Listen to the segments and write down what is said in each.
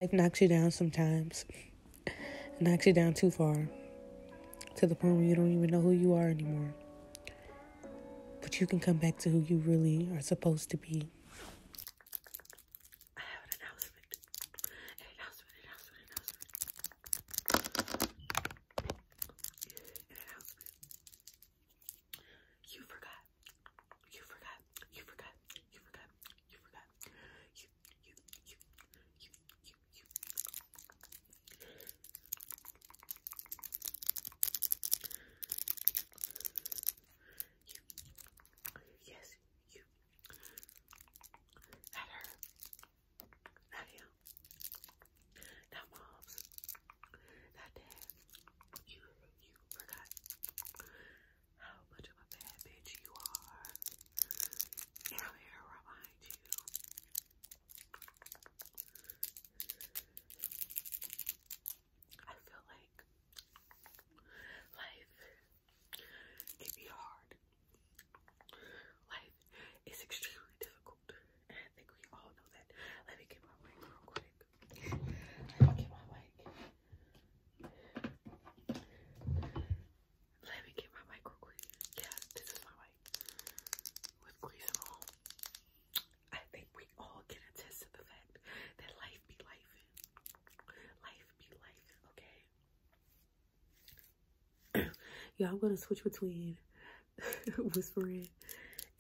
Life knocks you down sometimes. It knocks you down too far, to the point where you don't even know who you are anymore. But you can come back to who you really are supposed to be. I have an announcement. You forgot. You forgot. You forgot. You forgot. You forgot. You. Yes, you. Not her. Not him. Not moms. Not dad. You forgot how much of a bad bitch you are. And I'm here to remind you. I feel like life can be hard. Life is extremely difficult. And I think we all know that. Let me get my mic real quick. Let me get my mic. Let me get my mic real quick. Yeah, this is my mic. With grease on. I think we all can attest to the fact that life be life. Life be life, okay? Yeah, I'm gonna switch between whispering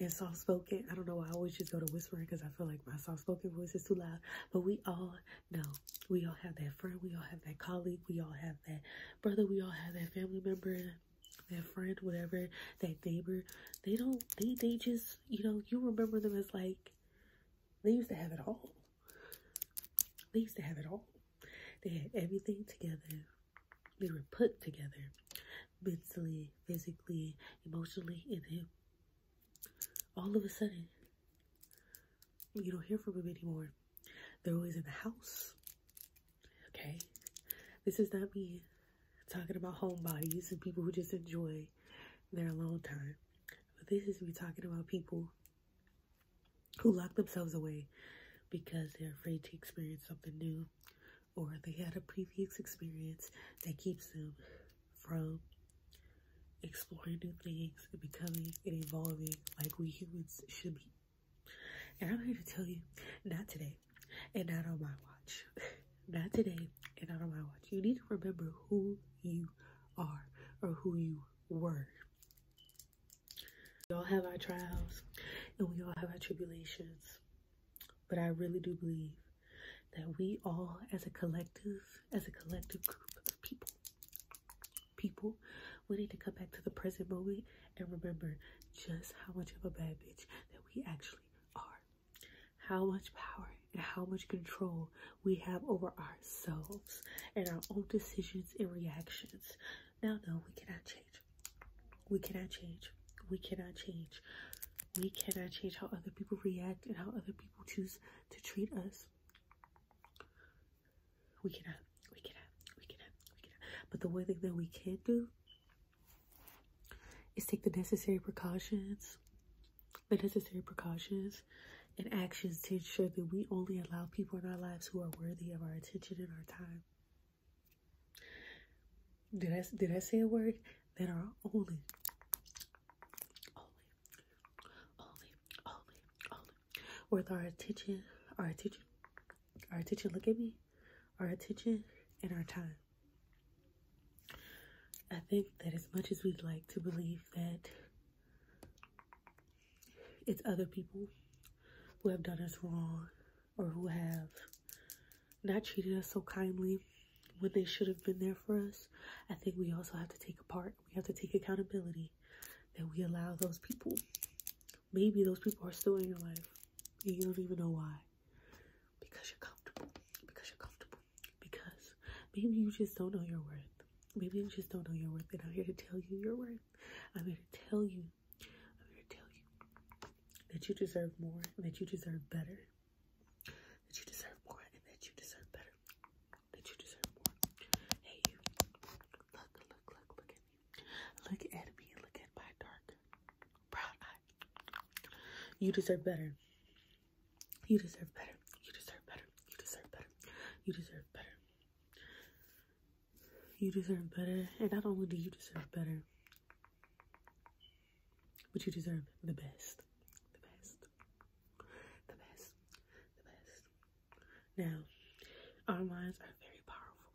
and soft-spoken. I don't know why I always just go to whispering because I feel like my soft-spoken voice is too loud. But we all know. We all have that friend. We all have that colleague. We all have that brother. We all have that family member, that friend, whatever, that neighbor. They just, you remember them as like, they used to have it all. They used to have it all. They had everything together. They were put together. Mentally, physically, emotionally, and then all of a sudden, you don't hear from them anymore. They're always in the house. Okay? This is not me talking about homebodies and people who just enjoy their alone time. But this is me talking about people who lock themselves away because they're afraid to experience something new, or they had a previous experience that keeps them from exploring new things and becoming and evolving like we humans should be. And I'm here to tell you, not today and not on my watch. Not today and not on my watch. You need to remember who you are or who you were. We all have our trials and we all have our tribulations. But I really do believe that we all, as a collective group of people, we need to come back to the present moment and remember just how much of a bad bitch that we actually are. How much power and how much control we have over ourselves and our own decisions and reactions. Now, no, we cannot change. We cannot change. We cannot change. We cannot change how other people react and how other people choose to treat us. We cannot. But the one thing that we can do is take the necessary precautions and actions to ensure that we only allow people in our lives who are worthy of our attention and our time. Did I say a word? That are only worth our attention, look at me, our attention and our time. I think that as much as we'd like to believe that it's other people who have done us wrong or who have not treated us so kindly when they should have been there for us, I think we also have to take a part. We have to take accountability that we allow those people. Maybe those people are still in your life and you don't even know why. Because you're comfortable. Because maybe you just don't know your worth. Maybe you just don't know your worth, and I'm here to tell you your worth. I'm here to tell you that you deserve more, and that you deserve better. That you deserve more, and that you deserve better. That you deserve more. Hey, you. Look at me. Look at my dark brown eye. You deserve better. You deserve better. You deserve better. You deserve better. You deserve better. You deserve better. And not only do you deserve better, but you deserve the best. The best. The best. The best. Now, our minds are very powerful.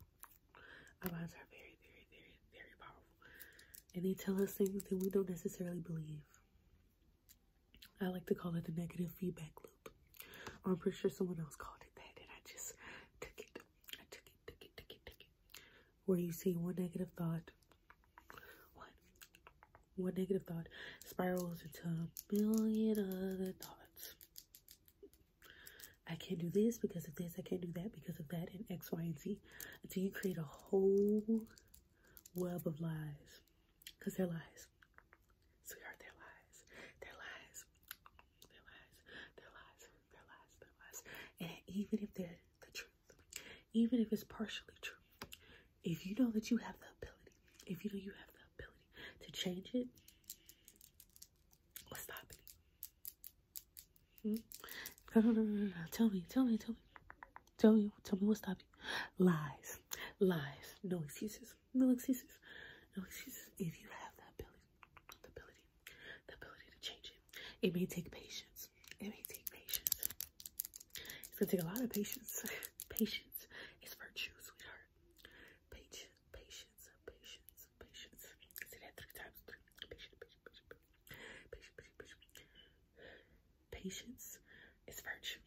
Our minds are very, very, very, very powerful. And they tell us things that we don't necessarily believe. I like to call it the negative feedback loop. Or I'm pretty sure someone else called it that, and I just took it. I took it. Where you see one negative thought, one negative thought spirals into a million other thoughts. I can't do this because of this. I can't do that because of that, and X, Y, and Z. Until you create a whole web of lies. Because they're lies. Sweetheart, they're lies. They're lies. They're lies. They're lies. They're lies. They're lies. And even if they're the truth, even if it's partially true, if you know that you have the ability, if you know you have the ability to change it, what's stopping you? No. Tell me what's stopping you. Lies. No excuses. If you have the ability to change it, it may take patience. It's gonna take a lot of patience. Patience is virtue, sweetheart. Patience. Say that 3 times. Patience is virtue.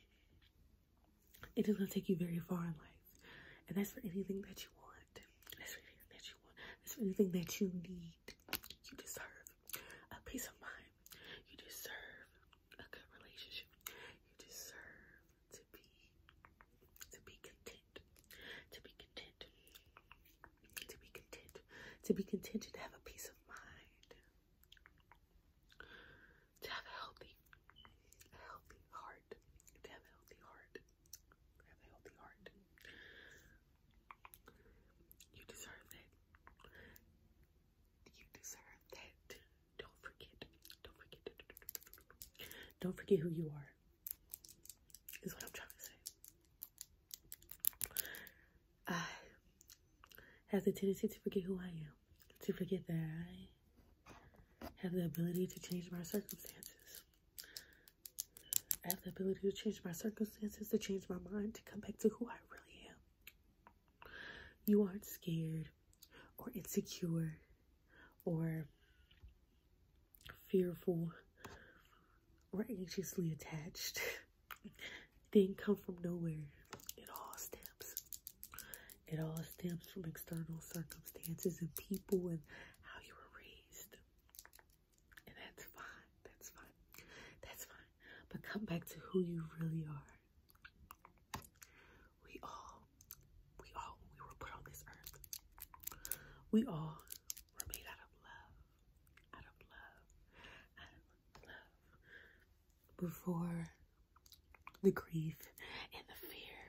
It is going to take you very far in life. And that's for anything that you want. That's for anything that you need. You deserve a peace of mind. You deserve a good relationship. You deserve to be content. To be content and have a peace of mind. To have a healthy heart. To have a healthy heart. You deserve that. Don't forget who you are. Is what I'm trying to say. I have the tendency to forget who I am. To forget that I have the ability to change my circumstances. I have the ability to change my circumstances, to change my mind, to come back to who I really am. You aren't scared or insecure or fearful or anxiously attached. Didn't come from nowhere. It all stems from external circumstances and people and how you were raised. And that's fine. But come back to who you really are. We all, when we were put on this earth, we all were made out of love. Before the grief and the fear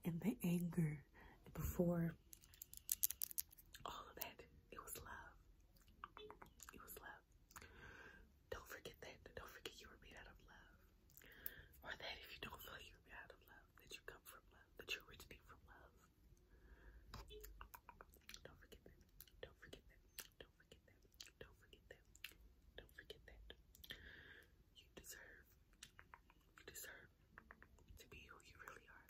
and the anger, and before all of that, it was love. Don't forget that. Don't forget you were made out of love. Or that if you don't feel you were made out of love, that you come from love, that you originate from love. Don't forget that. Don't forget that. You deserve to be who you really are.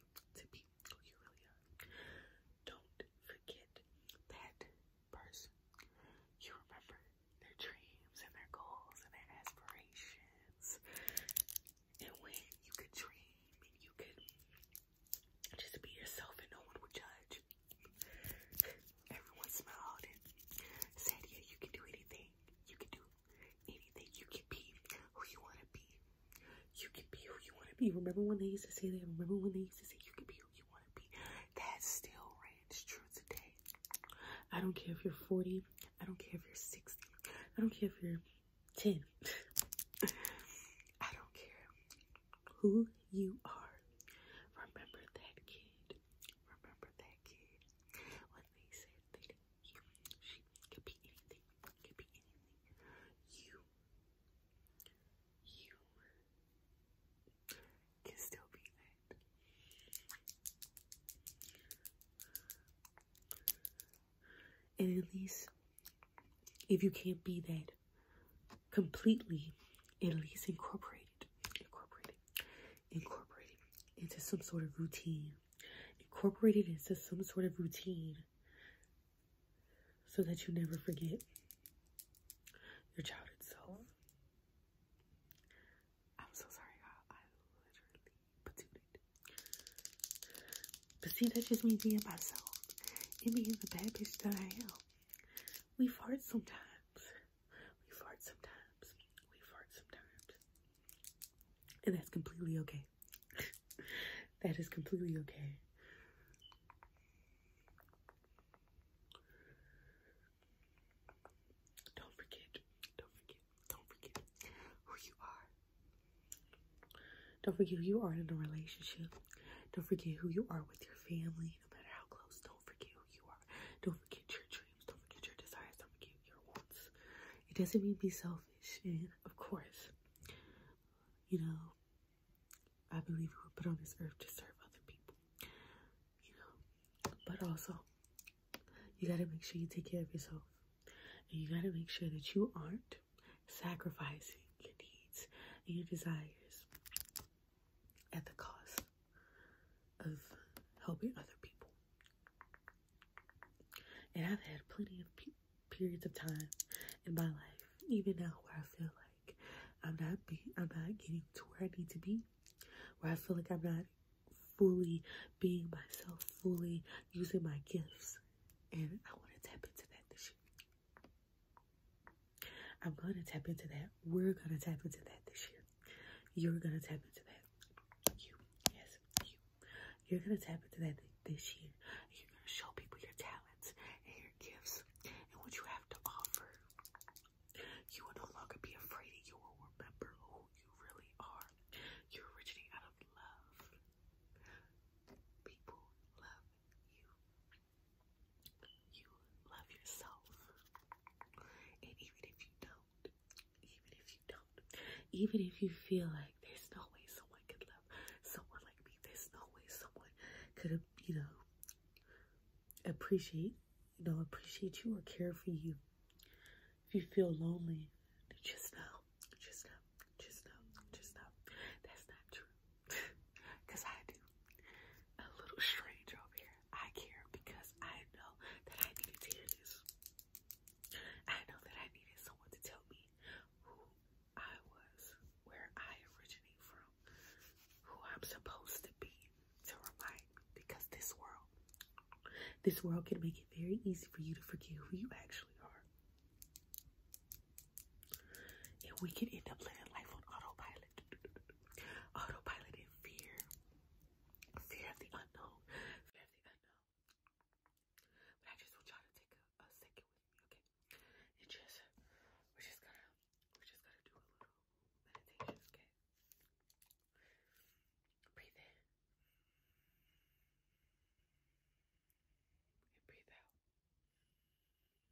Don't forget that person. You remember their dreams and their goals and their aspirations. And when you could dream and you could just be yourself and no one would judge. Everyone smiled and said, yeah, you can do anything. You can do anything. You can be who you want to be. You can be who you want to be. Remember when they used to say that? Remember when they used to say you can be who you want to be? That still rings true today. I don't care if you're 40. I don't care if you're 60. I don't care if you're 10. I don't care who you are. Remember that kid. When they said that she could be anything. You can still be that. And at least, if you can't be that completely, at least incorporate it into some sort of routine. Incorporate it into some sort of routine so that you never forget your childhood self. I'm so sorry, y'all. I literally patooted. But see, that's just me being myself. And being the bad bitch that I am. We fart sometimes. And that's completely okay. That is completely okay. Don't forget who you are. Don't forget who you are in a relationship. Don't forget who you are with your family, no matter how close. Don't forget who you are. Don't forget your dreams. Don't forget your desires. Don't forget your wants. It doesn't mean be selfish. And of course, you know, I believe we were put on this earth to serve other people. You know, but also, you gotta make sure you take care of yourself. And you gotta make sure that you aren't sacrificing your needs and your desires at the cost of helping other people. And I've had plenty of periods of time in my life, even now, where I feel like I'm not getting to where I need to be, where I feel like I'm not fully being myself, fully using my gifts. And I want to tap into that this year. I'm going to tap into that. We're going to tap into that this year. You're going to tap into that. Yes, you. You're going to tap into that this year. You're going to show people your talents and your gifts and what you have to offer. You will no longer be afraid, and you will remember who you really are. You're originating out of love. People love you. You love yourself. And even if you don't, even if you feel like there's no way someone could love someone like me, there's no way someone could, appreciate you or care for you. If you feel lonely, just know, that's not true. Because I do. A little strange over here. I care because I know that I needed to hear this. I know that I needed someone to tell me who I was, where I originate from, who I'm supposed to be, to remind me, because this world can make it very easy for you to forget who you actually are. And we can end up living life on autopilot. Autopilot in fear. Fear of the unknown. But I just want y'all to take a second with me, okay? And we're just gonna do a little meditation, okay? Breathe in. And breathe out. Breathe in. And breathe out.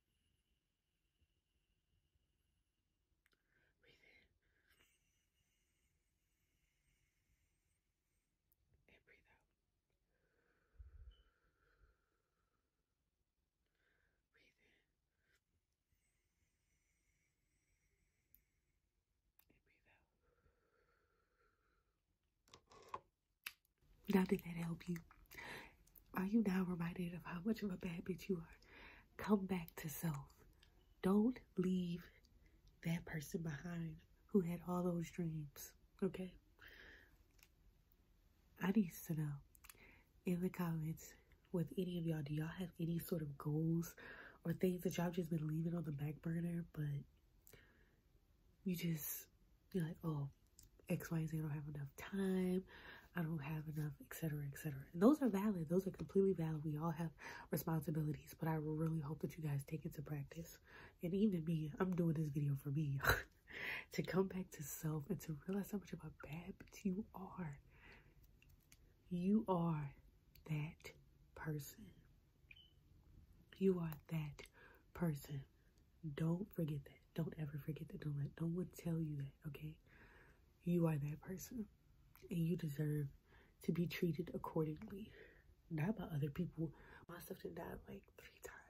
Breathe in. And breathe out. Now, did that help you? Are you now reminded of how much of a bad bitch you are? Come back to self. Don't leave that person behind who had all those dreams, okay? I need to know in the comments with any of y'all, do y'all have any sort of goals or things that y'all just been leaving on the back burner, but you're like, oh, X, Y, Z, I don't have enough time, I don't have enough, etc., etc. And those are valid. Those are completely valid. We all have responsibilities, but I really hope that you guys take it to practice. And even me, I'm doing this video for me. To come back to self and to realize how much of a bad bitch you are. You are that person. You are that person. Don't forget that. Don't ever forget that. Don't let no one tell you that, okay? You are that person. And you deserve to be treated accordingly. Not by other people. My stuff done died like 3 times.